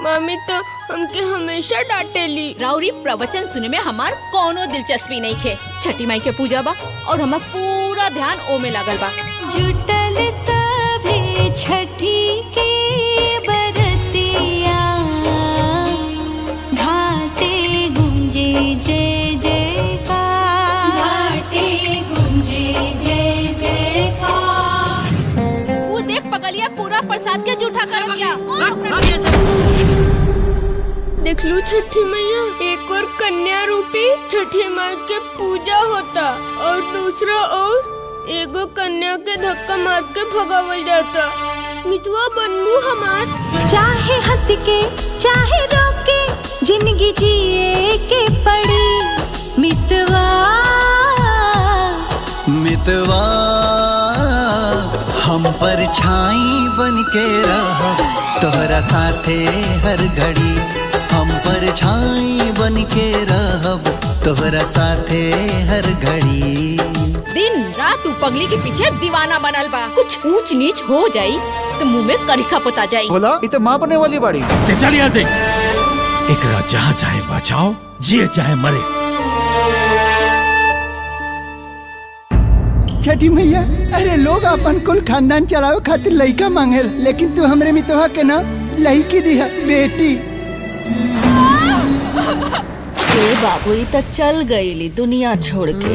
Mummy तो हमके हमेशा डांटेली। राउरी प्रवचन सुने में हमार कोनो दिलचस्पी नहीं खे। छठी माई के पूजा बा और हमार पूरा ध्यान ओमे लागल बा। जुटल सभे छठी के बरतिया, घाटे गुंजे जय जयकार, घाटे गुंजे जय जयकार। वो देख पगलिया पूरा प्रसाद के जूठा कर दिया। देख लू छठी मैया, एक और कन्या रूपी छठी माई के पूजा होता और दूसरा और एगो कन्या के धक्का मार के भगावल जाता। मितवा बनू हमार। चाहे हंस के चाहे रो के जिंदगी जिए के पड़ी। मितवा मितवा हम पर छाई बन के रह तोहरा साथे हर घड़ी। हम पर छाई बन के रहब तोहरा साथे हर घड़ी। दिन रात तू पगली के पीछे दीवाना बनल बा। कुछ ऊंच नीच हो जाई तो मुंह में करिखा पोता जाई। बोला इते माँ बने वाली बाड़ी। चल यहाँ से। एकरा जहाँ चाहे बचाओ, जिए चाहे मरे। छठी मैया, अरे लोग अपन कुल खानदान चलावे खातिर लड़का मांगे, लेकिन तू हमरे मितवा के ना लड़की दी है, बेटी। बाबू तो चल गईली दुनिया छोड़ के।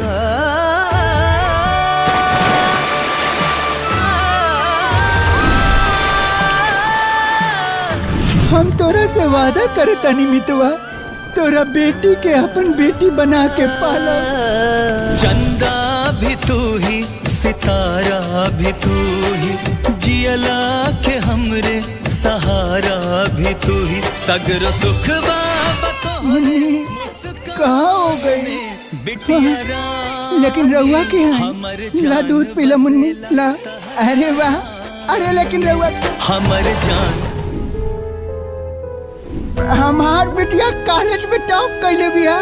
हम तोरा से वादा करे तनी मितवा, तोरा बेटी के अपन बेटी बना के पाला। चंदा भी तू ही, सितारा भी तू ही, जियला के हमरे सहारा भी तू ही। सगर सुख मुन्नी कहाँ हो गई? लेकिन रहुआ के हैं। ला दूध पीला मुन्नी, ला। अरे वाह, अरे लेकिन रहुआ हमर जान। हमार बिटिया कॉलेज में टॉप कैले बिया।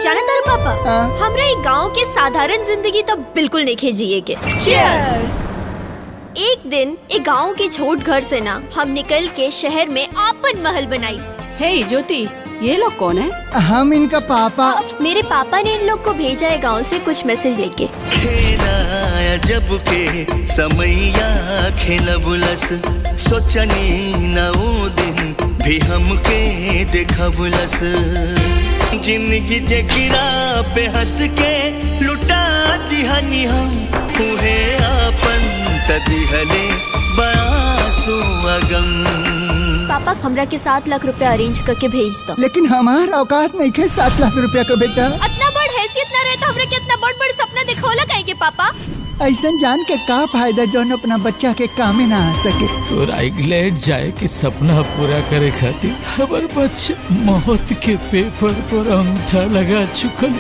जाना तारे पापा, हमरा एक गांव के साधारण जिंदगी तो बिल्कुल नहीं जिए के। चीयर्स। एक दिन एक गांव के छोट घर से ना हम निकल के शहर में आपन महल बनाई। हे ज्योति, ये लोग कौन है? हम इनका पापा। मेरे पापा ने इन लोग को भेजा है गांव से कुछ मैसेज लेके। खेला जब के समैया खेला बुलस, सोचनी ना वो दिन भी हमके देखा बुलस। जिंदगी जगिरा पे हंस के लुटा दिहनी हम, उहे आपन तदिहले बासु अगम। पापा हमरा के 7 लाख रुपया अरेंज करके भेज दो। लेकिन हमार औकात नहीं खे 7 लाख रुपया को बेटा। इतना बड़ हैसियत ना रहे तो हमरा के इतना बड़ बड़ सपना दिखोला काहे के पापा? ऐसा जान के का फायदा जौन अपना बच्चा के कामे ना आ सके। तोरा इंग्लैंड जाए के सपना पूरा करे खातिर हमार बच्चा मौत के पेपर पर अंगूठा लगा चुकल।